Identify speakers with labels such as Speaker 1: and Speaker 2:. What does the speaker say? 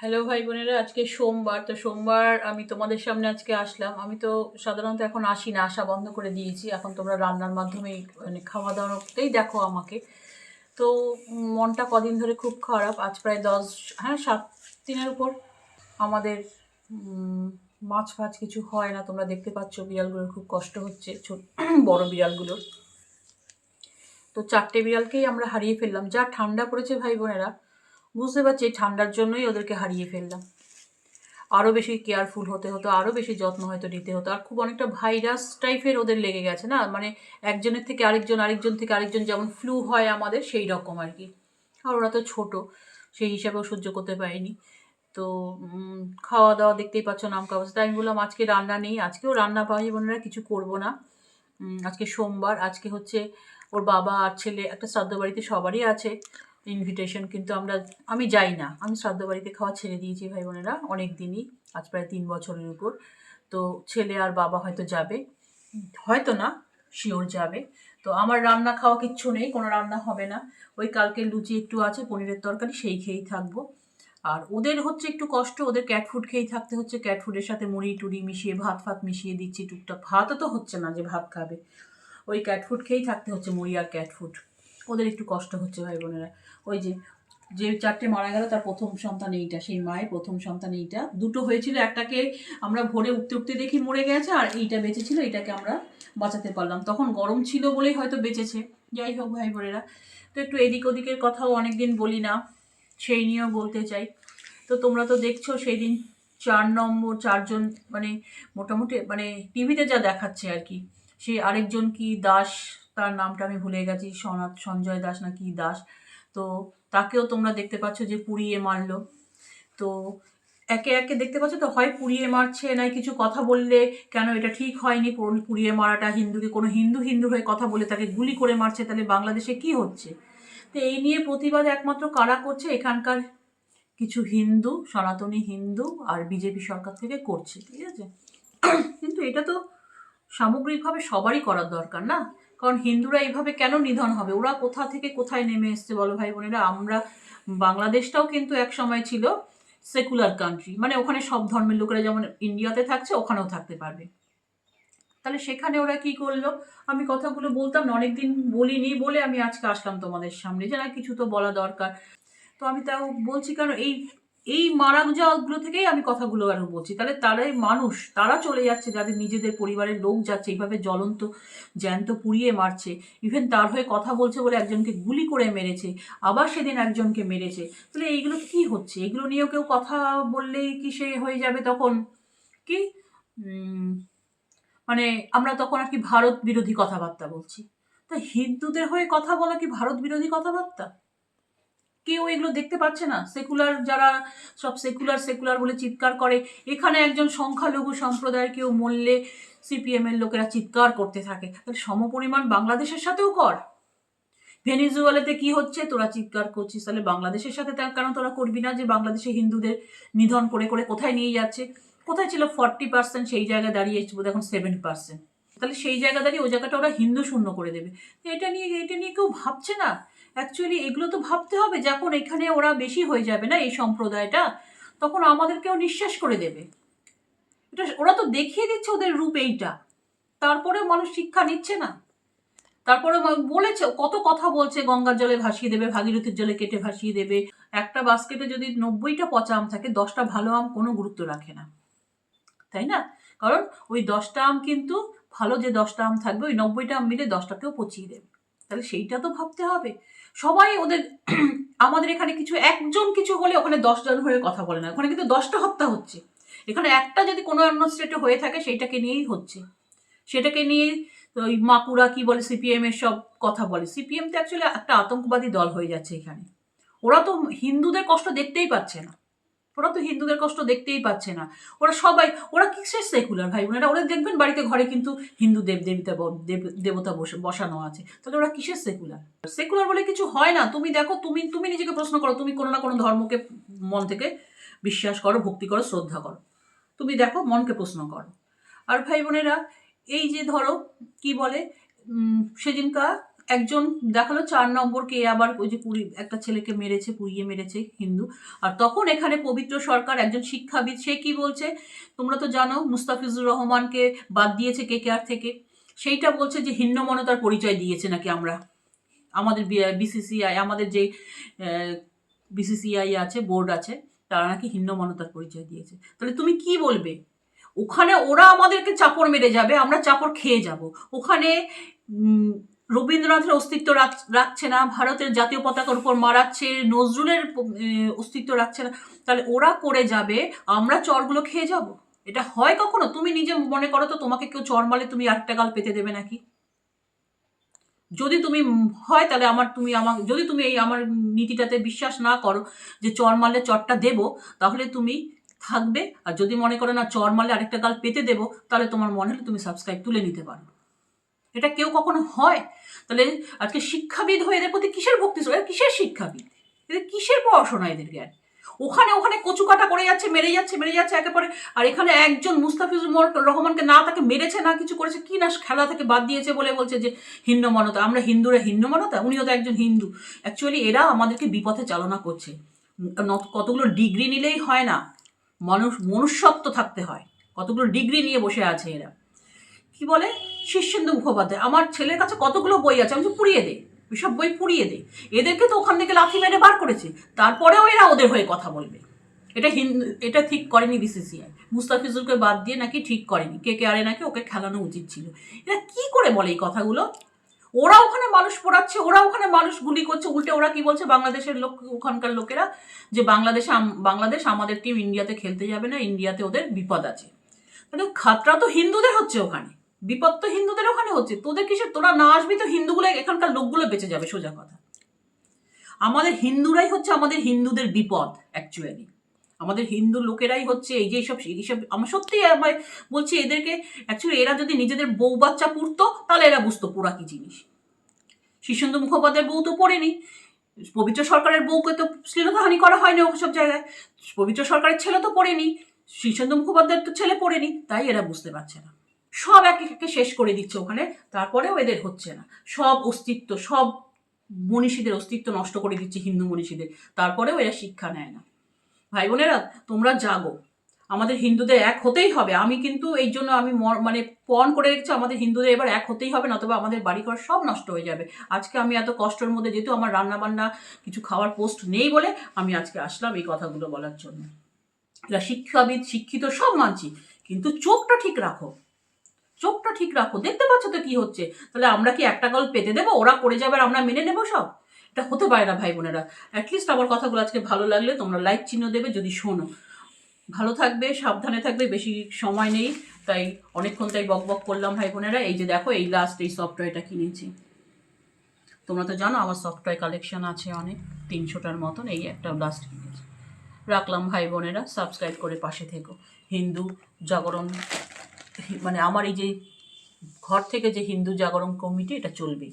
Speaker 1: Hello ভাই বোনেরা, আজকে সোমবার। তো সোমবার আমি তোমাদের সামনে আজকে আসলাম। আমি তো সাধারণত এখন আসি না, আসা বন্ধ করে দিয়েছি। এখন তোমরা রান্নার মাধ্যমেই মানে খাওয়া দাওয়াতেই দেখো আমাকে। তো মনটা কদিন ধরে খুব খারাপ। আজ প্রায় 7 দিনের উপর আমাদের মাছ ফাছ কিছু হয় না। তোমরা দেখতে পাচ্ছ বিড়ালগুলোর খুব কষ্ট হচ্ছে, ছোট বড় বিড়ালগুলোর। তো 4টে বিড়ালকেই আমরা হারিয়ে ফেললাম। যা ঠান্ডা পড়েছে ভাই বোনেরা, বুঝতে পারছি এই ঠান্ডার জন্যই ওদেরকে হারিয়ে ফেললাম। আরও বেশি কেয়ারফুল হতে হতো, আরও বেশি যত্ন হয়তো নিতে হতো। আর খুব অনেকটা ভাইরাস টাইপের ওদের লেগে গেছে না, মানে একজনের থেকে আরেকজন, আরেকজন থেকে আরেকজন, যেমন ফ্লু হয় আমাদের সেই রকম আর কি। আর ওরা তো ছোট, সেই হিসাবেও সহ্য করতে পারিনি। তো খাওয়া দাওয়া দেখতেই পাচ্ছ নামকা অবস্থা। আমি বললাম আজকে রান্না নেই, আজকেও রান্না পাই বোনেরা কিছু করব না। আজকে সোমবার, আজকে হচ্ছে ওর বাবা আর ছেলে একটা শ্রাদ্ধ বাড়িতে, সবারই আছে ইনভিটেশন, কিন্তু আমি যাই না। আমি শ্রাদ্ধ বাড়িতে খাওয়া ছেড়ে দিয়েছি ভাই বোনেরা অনেক দিনই, আজ প্রায় 3 বছরের উপর। তো ছেলে আর বাবা হয়তো যাবে, হয়তো না, শিওর যাবে। তো আমার রান্না খাওয়া কিচ্ছু নেই, কোনো রান্না হবে না। ওই কালকে লুচি একটু আছে, পনিরের তরকারি, সেই খেয়েই থাকবো। আর ওদের হচ্ছে একটু কষ্ট, ওদের ক্যাট ফুড খেয়েই থাকতে হচ্ছে। ক্যাট ফুডের সাথে মুড়ি টুড়ি মিশিয়ে, ভাত ফাত মিশিয়ে দিচ্ছি টুকটাক। ভাতও তো হচ্ছে না যে ভাত খাবে, ওই ক্যাট ফুড খেয়েই থাকতে হচ্ছে, মুড়ি আর ক্যাট ফুড। ওদের একটু কষ্ট হচ্ছে ভাই বোনেরা। ওই যে যে 4টে মারা গেল তার প্রথম সন্তান এইটা, সেই মায়ের প্রথম সন্তান এইটা। দুটো হয়েছিল, একটাকে আমরা ভোরে উঠতে উঠতে দেখি মরে গেছে, আর এইটা বেঁচে ছিল, এটাকে আমরা বাঁচাতে পারলাম। তখন গরম ছিল বলেই হয়তো বেঁচেছে। যাই হোক ভাই বোনেরা, তো একটু এদিক ওদিকের কথাও অনেকদিন বলি না, সেই নিয়েও বলতে চাই। তো তোমরা তো দেখছো সেই দিন 4জন, মানে মোটামুটি মানে টিভিতে যা দেখাচ্ছে আর কি, সে আরেকজন কি দাস, তার নামটা আমি ভুলে গেছি, সঞ্জয় দাস না কি দাস। তো তাকেও তোমরা দেখতে পাচ্ছ যে পুড়িয়ে মারলো। তো একে একে দেখতে পাচ্ছ তো, হয় পুড়িয়ে মারছে, নাই কিছু কথা বললে কেন এটা ঠিক হয়নি, পুড়িয়ে মারাটা, হিন্দুকে কোনো হিন্দু হিন্দু হয়ে কথা বলে তাকে গুলি করে মারছে, তাহলে বাংলাদেশে কি হচ্ছে? তো এই নিয়ে প্রতিবাদ একমাত্র কারা করছে? এখানকার কিছু হিন্দু, সনাতনী হিন্দু আর বিজেপি সরকার থেকে করছে, ঠিক আছে? কিন্তু এটা তো সামগ্রিকভাবে সবারই করার দরকার না? কারণ হিন্দুরা এইভাবে কেন নিধন হবে? ওরা কোথা থেকে কোথায় নেমে এসছে বলো ভাই বোনেরা? আমরা বাংলাদেশটাও কিন্তু এক সময় ছিল সেকুলার কান্ট্রি, মানে ওখানে সব ধর্মের লোকেরা যেমন ইন্ডিয়াতে থাকছে ওখানেও থাকতে পারবে। তাহলে সেখানে ওরা কি করলো? আমি কথাগুলো বলতাম না, অনেকদিন বলিনি বলে আমি আজকে আসলাম তোমাদের সামনে, যে না কিছু তো বলা দরকার। তো আমি তাও বলছি, কারণ এই এই মারা যাওয়াগুলো থেকেই আমি কথাগুলো আরো বলছি। তাহলে তারাই মানুষ, তারা চলে যাচ্ছে, যাদের নিজেদের পরিবারের লোক যাচ্ছে, এইভাবে জ্বলন্ত জ্যান্ত পুড়িয়ে মারছে। ইভেন তার হয়ে কথা বলছে বলে একজনকে গুলি করে মেরেছে, আবার সেদিন একজনকে মেরেছে। তাহলে এইগুলো কি হচ্ছে? এগুলো নিয়েও কেউ কথা বললেই কি সে হয়ে যাবে তখন কি মানে আমরা তখন আর কি ভারত বিরোধী কথাবার্তা বলছি? তা হিন্দুদের হয়ে কথা বলা কি ভারত বিরোধী কথাবার্তা? কেউ এগুলো দেখতে পাচ্ছে না? সেকুলার যারা, সব সেকুলার সেকুলার বলে চিৎকার করে, এখানে একজন সংখ্যালঘু সম্প্রদায়ের কেউ মরলে সিপিএম এর লোকেরা চিৎকার করতে থাকে। তাহলে সমপরিমাণ বাংলাদেশের সাথেও কর। ভেনিজুয়েলাতে কি হচ্ছে তোরা চিৎকার করছিস, তাহলে বাংলাদেশের সাথে তার কারণ তোরা করবি না? যে বাংলাদেশে হিন্দুদের নিধন করে করে কোথায় নিয়ে যাচ্ছে? কোথায় ছিল 40%, সেই জায়গায় দাঁড়িয়ে বোধ এখন 7%। তাহলে সেই জায়গা দাঁড়িয়ে ওই জায়গাটা ওরা হিন্দু শূন্য করে দেবে। এটা নিয়ে কেউ ভাবছে না। অ্যাকচুয়ালি এগুলো তো ভাবতে হবে, যখন এখানে ওরা বেশি হয়ে যাবে না এই সম্প্রদায়টা, তখন আমাদেরকেও নিঃশ্বাস করে দেবে। এটা ওরা তো দেখিয়ে দিচ্ছে ওদের রূপ এইটা, তারপরেও মানুষ শিক্ষা নিচ্ছে না। তারপরে বলেছে, কত কথা বলছে, গঙ্গার জলে ভাসিয়ে দেবে, ভাগীরথীর জলে কেটে ভাসিয়ে দেবে। একটা বাস্কেটে যদি 90টা পচা আম থাকে, 10টা ভালো আম কোনো গুরুত্ব রাখে না, তাই না? কারণ ওই 10টা আম কিন্তু ভালো, যে 10টা আম থাকবে ওই 90টা আম মিলে 10টাকেও পচিয়ে দেবে। তাহলে সেইটা তো ভাবতে হবে। সবাই ওদের আমাদের এখানে কিছু একজন কিছু হলে ওখানে 10জন হয়ে কথা বলে না, ওখানে কিন্তু 10টা হত্যা হচ্ছে। এখানে একটা যদি কোনো অন্য স্টেটে হয়ে থাকে সেইটাকে নিয়েই হচ্ছে, সেটাকে নিয়ে ওই মাকুড়া কি বলে, সিপিএম এর সব কথা বলে। সিপিএম তো অ্যাকচুয়ালি একটা আতঙ্কবাদী দল হয়ে যাচ্ছে এখানে। ওরা তো হিন্দুদের কষ্ট দেখতেই পাচ্ছে না, ওরা তো হিন্দুদের কষ্ট দেখতেই পাচ্ছে না। ওরা সবাই, ওরা কিসের সেকুলার ভাই বোনেরা? ওরা দেখবেন বাড়িতে ঘরে কিন্তু হিন্দু দেব দেবতা দেবতা বসানো আছে, তাহলে ওরা কিসের সেকুলার? সেকুলার বলে কিছু হয় না। তুমি দেখো, তুমি তুমি নিজেকে প্রশ্ন করো, তুমি কোনো না কোনো ধর্মকে মন থেকে বিশ্বাস করো, ভক্তি করো, শ্রদ্ধা করো। তুমি দেখো, মনকে প্রশ্ন করো। আর ভাই বোনেরা, এই যে ধরো কি বলে, সেদিনকার একজন দেখালো 4 নম্বরকে আবার ওই যে একটা ছেলেকে মেরেছে, পুড়িয়ে মেরেছে হিন্দু। আর তখন এখানে পবিত্র সরকার একজন শিক্ষাবিদ, সে কি বলছে তোমরা তো জানো, মুস্তাফিজুর রহমানকে বাদ দিয়েছে KKR থেকে, সেইটা বলছে যে হিন্নমনতার পরিচয় দিয়েছে নাকি আমরা, আমাদের BCCI, আমাদের যে BCCI আছে, বোর্ড আছে, তারা নাকি হিন্নমনতার পরিচয় দিয়েছে। তাহলে তুমি কি বলবে? ওখানে ওরা আমাদেরকে চাপড় মেরে যাবে, আমরা চাপড় খেয়ে যাব। ওখানে রবীন্দ্রনাথের অস্তিত্ব রাখছে না, ভারতের জাতীয় পতাকার উপর মারাচ্ছে, নজরুলের অস্তিত্ব রাখছে না, তাহলে ওরা করে যাবে, আমরা চরগুলো খেয়ে যাব? এটা হয় কখনো? তুমি নিজে মনে করো তো, তোমাকে কেউ চর মারলে তুমি আরেকটা গাল পেতে দেবে নাকি? যদি তুমি হয় তাহলে যদি তুমি এই আমার নীতিটাতে বিশ্বাস না করো যে চর মারলে চরটা দেবো, তাহলে তুমি থাকবে। আর যদি মনে করো না চর মারলে আরেকটা গাল পেতে দেবো, তাহলে তোমার মনে হলে তুমি সাবস্ক্রাইব তুলে নিতে পারো। এটা কেউ কখনো হয়? তাহলে আজকে শিক্ষাবিদ হয়ে এদের প্রতি কিসের ভক্তি? কিসের শিক্ষাবিদ? এদের কিসের পড়াশোনা, এদের জ্ঞান? ওখানে কচু কাটা করে যাচ্ছে, মেরে যাচ্ছে একেবারে। আর এখানে একজন মুস্তাফিজুর রহমানকে না তাকে মেরেছে, না কিছু করেছে, কি না খেলা থেকে বাদ দিয়েছে বলে বলছে যে হিন্নমনতা, আমরা হিন্দুরা হিন্নমনতা। উনিও তো একজন হিন্দু। অ্যাকচুয়ালি এরা আমাদেরকে বিপথে চালনা করছে। কতগুলো ডিগ্রি নিলেই হয় না, মনুষ্যত্ব থাকতে হয়। কতগুলো ডিগ্রি নিয়ে বসে আছে এরা। কি বলে শীর্ষেন্দু মুখোপাধ্যায়, আমার ছেলের কাছে কতগুলো বই আছে, আমি তো পুড়িয়ে দে, ওইসব বই পুড়িয়ে দে। এদেরকে তো ওখান থেকে লাথি মেরে বার করেছে, তারপরেও এরা ওদের হয়ে কথা বলবে। এটা ঠিক করেনি BCCI, মুস্তাফিজুরকে বাদ দিয়ে নাকি ঠিক করেনি, KKR নাকি ওকে খেলানো উচিত ছিল। এরা কি করে বলে এই কথাগুলো? ওরা ওখানে মানুষ পোড়াচ্ছে, ওরা ওখানে মানুষ গুলি করছে, উল্টে ওরা কি বলছে বাংলাদেশের লোক, ওখানকার লোকেরা, যে বাংলাদেশ আমাদের টিম ইন্ডিয়াতে খেলতে যাবে না, ইন্ডিয়াতে ওদের বিপদ আছে। মানে খাতরা তো হিন্দুদের হচ্ছে ওখানে, বিপদ তো হিন্দুদের ওখানে হচ্ছে। তোদের কিসের? তোরা না আসবি তো হিন্দুগুলো, এখানকার লোকগুলো বেঁচে যাবে, সোজা কথা। আমাদের হিন্দুরাই হচ্ছে আমাদের হিন্দুদের বিপদ। অ্যাকচুয়ালি আমাদের হিন্দু লোকেরাই হচ্ছে এই যে এইসব আমার সত্যি বলছি, এদেরকে অ্যাকচুয়ালি এরা যদি নিজেদের বউ বাচ্চা পুড়তো, তাহলে এরা বুঝতো পোড়া কি জিনিস। শীর্ষেন্দু মুখোপাধ্যায়ের বউ তো পড়েনি, পবিত্র সরকারের বউকে তো শ্লীলতাহানি করা হয়নি ওসব জায়গায়, পবিত্র সরকারের ছেলে তো পড়েনি, শীর্ষেন্দু মুখোপাধ্যায়ের তো ছেলে পড়েনি, তাই এরা বুঝতে পারছে না। সব একে শেষ করে দিচ্ছে ওখানে, তারপরেও এদের হচ্ছে না। সব অস্তিত্ব, সব মনীষীদের অস্তিত্ব নষ্ট করে দিচ্ছে, হিন্দু মনীষীদের, তারপরেও এরা শিক্ষা নেয় না। ভাই বোনেরা, তোমরা জাগো, আমাদের হিন্দুদের এক হতেই হবে। আমি কিন্তু এই জন্য আমি মানে পণ করে রেখেছি, আমাদের হিন্দুদের এবার এক হতেই হবে, নতুবা আমাদের বাড়িঘর সব নষ্ট হয়ে যাবে। আজকে আমি এত কষ্টের মধ্যে, যেহেতু আমার রান্না বান্না কিছু খাওয়ার পোস্ট নেই বলে আমি আজকে আসলাম এই কথাগুলো বলার জন্য। এরা শিক্ষাবিদ, শিক্ষিত সব মানছি, কিন্তু চোখটা ঠিক রাখো, চোখটা ঠিক রাখো। দেখতে পাচ্ছ তো কি হচ্ছে? তাহলে আমরা কি একটা গল্প পেতে দেবো, ওরা করে যাবে আর আমরা মেনে নেবো সব? এটা হতে পারে না ভাই বোনেরা। অ্যাটলিস্ট আমার কথাগুলো আজকে ভালো লাগলে তোমরা লাইক চিহ্ন দেবে যদি শোনো। ভালো থাকবে, সাবধানে থাকবে, বেশি সময় নেই, তাই অনেকক্ষণ তাই বক বক করলাম ভাই বোনেরা। এই যে দেখো, এই লাস্ট এই সফটওয়্যারটা কিনেছি। তোমরা তো জানো আমার সফটওয়্যার কালেকশন আছে অনেক, 300টার মতন। এই একটা লাস্ট কিনেছি, রাখলাম। ভাই বোনেরা সাবস্ক্রাইব করে পাশে থেকো। হিন্দু জাগরণ, মানে আমার এই যে ঘর থেকে যে হিন্দু জাগরণ কমিটি, এটা চলবেই।